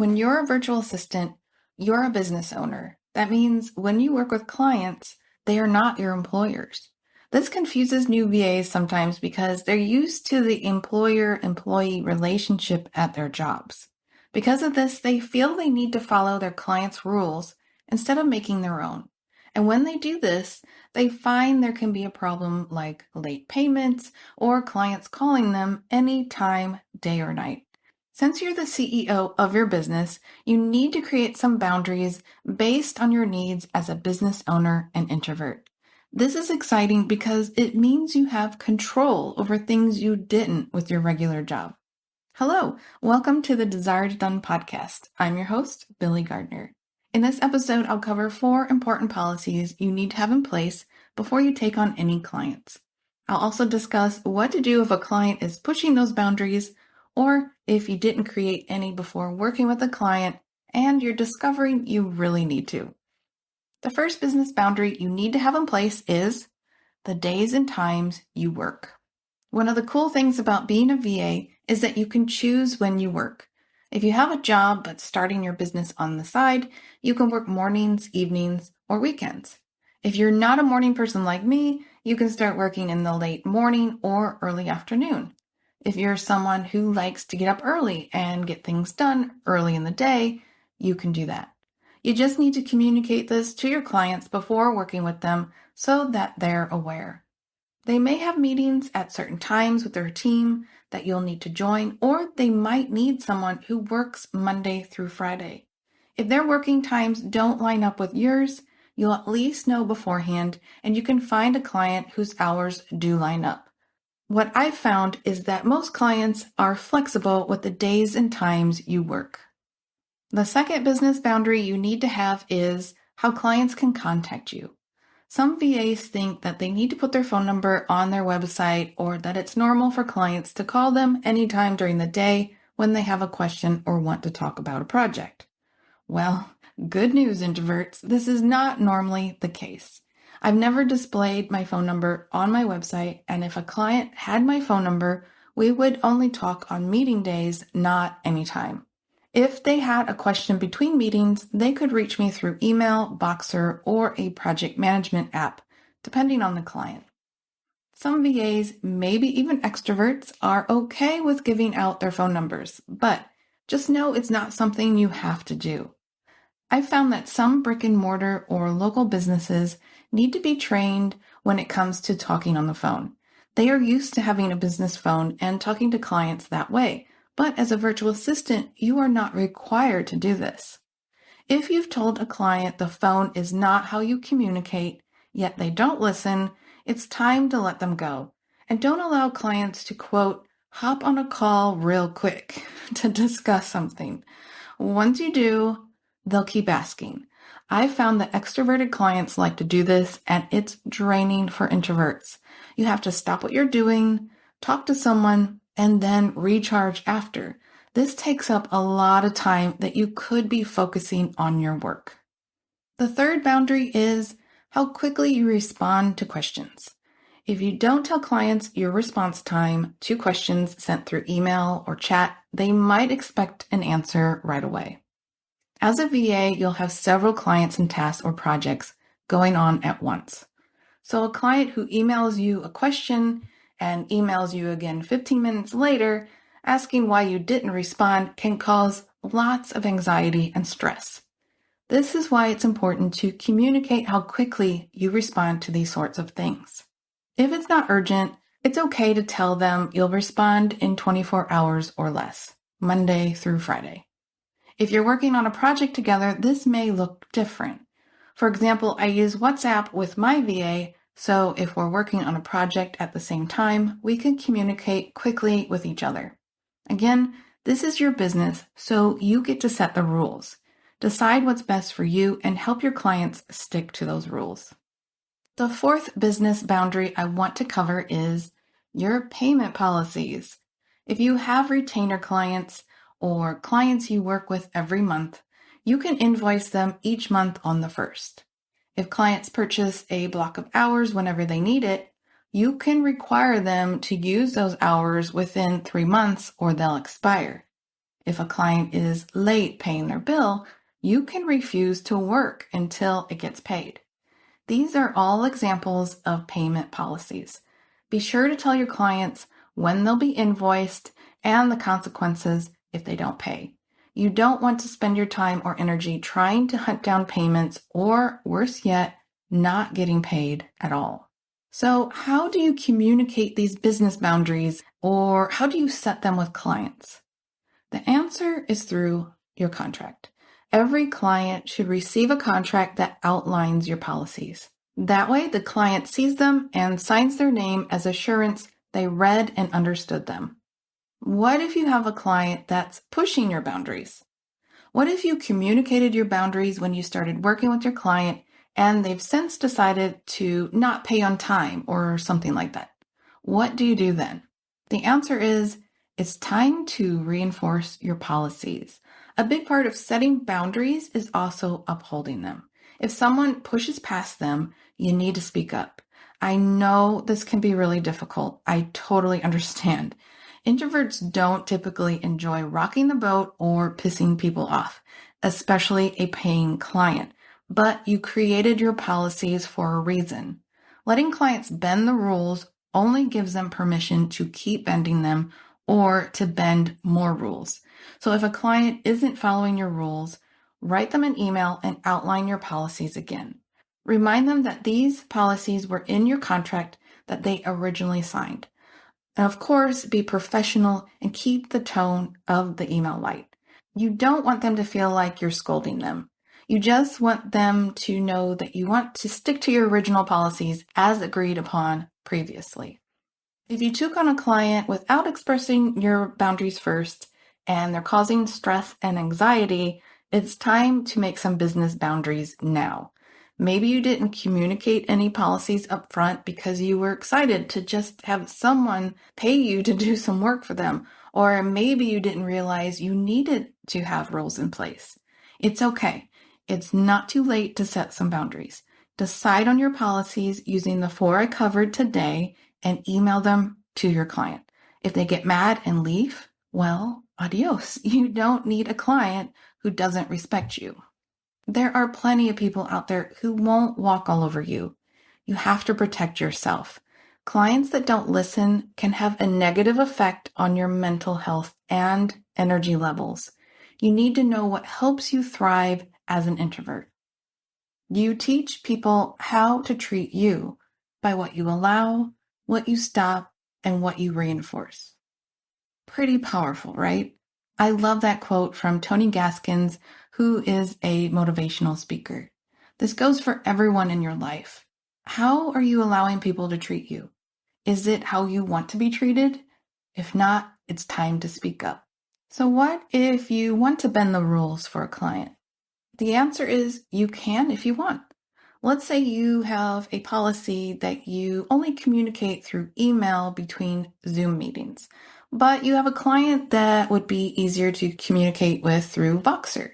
When you're a virtual assistant, you're a business owner. That means when you work with clients, they are not your employers. This confuses new VAs sometimes because they're used to the employer-employee relationship at their jobs. Because of this, they feel they need to follow their clients' rules instead of making their own. And when they do this, they find there can be a problem like late payments or clients calling them anytime, day or night. Since you're the CEO of your business, you need to create some boundaries based on your needs as a business owner and introvert. This is exciting because it means you have control over things you didn't with your regular job. Hello, welcome to the Desired Done podcast. I'm your host, Billy Gardner. In this episode, I'll cover 4 important policies you need to have in place before you take on any clients. I'll also discuss what to do if a client is pushing those boundaries, or if you didn't create any before working with a client and you're discovering you really need to. The first business boundary you need to have in place is the days and times you work. One of the cool things about being a VA is that you can choose when you work. If you have a job but starting your business on the side, you can work mornings, evenings, or weekends. If you're not a morning person like me, you can start working in the late morning or early afternoon. If you're someone who likes to get up early and get things done early in the day, you can do that. You just need to communicate this to your clients before working with them so that they're aware. They may have meetings at certain times with their team that you'll need to join, or they might need someone who works Monday through Friday. If their working times don't line up with yours, you'll at least know beforehand, and you can find a client whose hours do line up. What I've found is that most clients are flexible with the days and times you work. The second business boundary you need to have is how clients can contact you. Some VAs think that they need to put their phone number on their website or that it's normal for clients to call them anytime during the day when they have a question or want to talk about a project. Well, good news, introverts, this is not normally the case. I've never displayed my phone number on my website, and if a client had my phone number, we would only talk on meeting days, not anytime. If they had a question between meetings, they could reach me through email, Boxer, or a project management app, depending on the client. Some VAs, maybe even extroverts, are okay with giving out their phone numbers, but just know it's not something you have to do. I've found that some brick and mortar or local businesses need to be trained when it comes to talking on the phone. They are used to having a business phone and talking to clients that way, but as a virtual assistant, you are not required to do this. If you've told a client the phone is not how you communicate, yet they don't listen, it's time to let them go. And don't allow clients to, quote, hop on a call real quick to discuss something. Once you do, they'll keep asking. I've found that extroverted clients like to do this, and it's draining for introverts. You have to stop what you're doing, talk to someone, and then recharge after. This takes up a lot of time that you could be focusing on your work. The third boundary is how quickly you respond to questions. If you don't tell clients your response time to questions sent through email or chat, they might expect an answer right away. As a VA, you'll have several clients and tasks or projects going on at once. So a client who emails you a question and emails you again 15 minutes later asking why you didn't respond can cause lots of anxiety and stress. This is why it's important to communicate how quickly you respond to these sorts of things. If it's not urgent, it's okay to tell them you'll respond in 24 hours or less, Monday through Friday. If you're working on a project together, this may look different. For example, I use WhatsApp with my VA, so if we're working on a project at the same time, we can communicate quickly with each other. Again, this is your business, so you get to set the rules. Decide what's best for you and help your clients stick to those rules. The fourth business boundary I want to cover is your payment policies. If you have retainer clients or clients you work with every month, you can invoice them each month on the 1st. If clients purchase a block of hours whenever they need it, you can require them to use those hours within 3 months or they'll expire. If a client is late paying their bill, you can refuse to work until it gets paid. These are all examples of payment policies. Be sure to tell your clients when they'll be invoiced and the consequences if they don't pay. You don't want to spend your time or energy trying to hunt down payments or, worse yet, not getting paid at all. So, how do you communicate these business boundaries, or how do you set them with clients? The answer is through your contract. Every client should receive a contract that outlines your policies. That way, the client sees them and signs their name as assurance they read and understood them. What if you have a client that's pushing your boundaries? What if you communicated your boundaries when you started working with your client and they've since decided to not pay on time or something like that? What do you do then? The answer is it's time to reinforce your policies. A big part of setting boundaries is also upholding them. If someone pushes past them, you need to speak up. I know this can be really difficult. I totally understand. Introverts don't typically enjoy rocking the boat or pissing people off, especially a paying client. But you created your policies for a reason. Letting clients bend the rules only gives them permission to keep bending them or to bend more rules. So if a client isn't following your rules, write them an email and outline your policies again. Remind them that these policies were in your contract that they originally signed. And of course, be professional and keep the tone of the email light. You don't want them to feel like you're scolding them. You just want them to know that you want to stick to your original policies as agreed upon previously. If you took on a client without expressing your boundaries first and they're causing stress and anxiety, it's time to make some business boundaries now. Maybe you didn't communicate any policies up front because you were excited to just have someone pay you to do some work for them, or maybe you didn't realize you needed to have rules in place. It's okay. It's not too late to set some boundaries. Decide on your policies using the 4 I covered today and email them to your client. If they get mad and leave, well, adios. You don't need a client who doesn't respect you. There are plenty of people out there who won't walk all over you. You have to protect yourself. Clients that don't listen can have a negative effect on your mental health and energy levels. You need to know what helps you thrive as an introvert. You teach people how to treat you by what you allow, what you stop, and what you reinforce. Pretty powerful, right? I love that quote from Tony Gaskins, who is a motivational speaker. This goes for everyone in your life. How are you allowing people to treat you? Is it how you want to be treated? If not, it's time to speak up. So what if you want to bend the rules for a client? The answer is you can if you want. Let's say you have a policy that you only communicate through email between Zoom meetings, but you have a client that would be easier to communicate with through Voxer.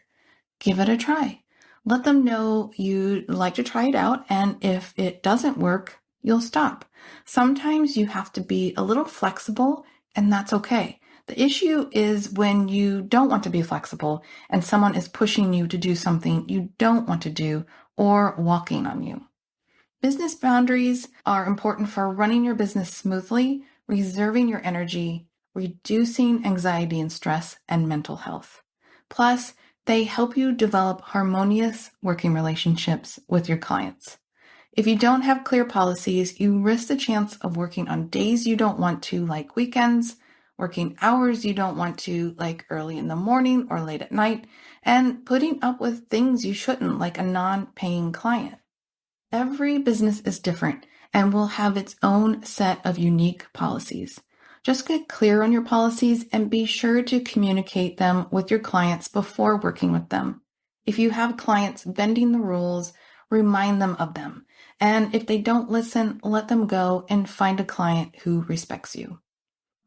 Give it a try. Let them know you'd like to try it out, and if it doesn't work, you'll stop. Sometimes you have to be a little flexible, and that's okay. The issue is when you don't want to be flexible and someone is pushing you to do something you don't want to do or walking on you. Business boundaries are important for running your business smoothly, reserving your energy, reducing anxiety and stress, and mental health. Plus, they help you develop harmonious working relationships with your clients. If you don't have clear policies, you risk the chance of working on days you don't want to, like weekends, working hours you don't want to, like early in the morning or late at night, and putting up with things you shouldn't, like a non-paying client. Every business is different and will have its own set of unique policies. Just get clear on your policies and be sure to communicate them with your clients before working with them. If you have clients bending the rules, remind them of them. And if they don't listen, let them go and find a client who respects you.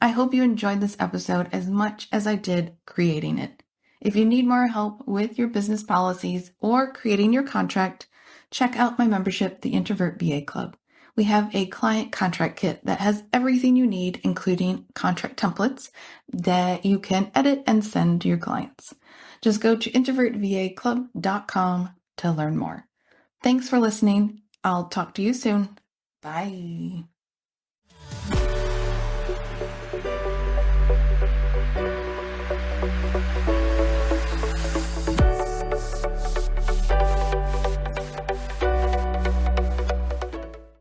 I hope you enjoyed this episode as much as I did creating it. If you need more help with your business policies or creating your contract, check out my membership, the Introvert BA Club. We have a client contract kit that has everything you need, including contract templates that you can edit and send to your clients. Just go to introvertedvaclub.com to learn more. Thanks for listening. I'll talk to you soon. Bye.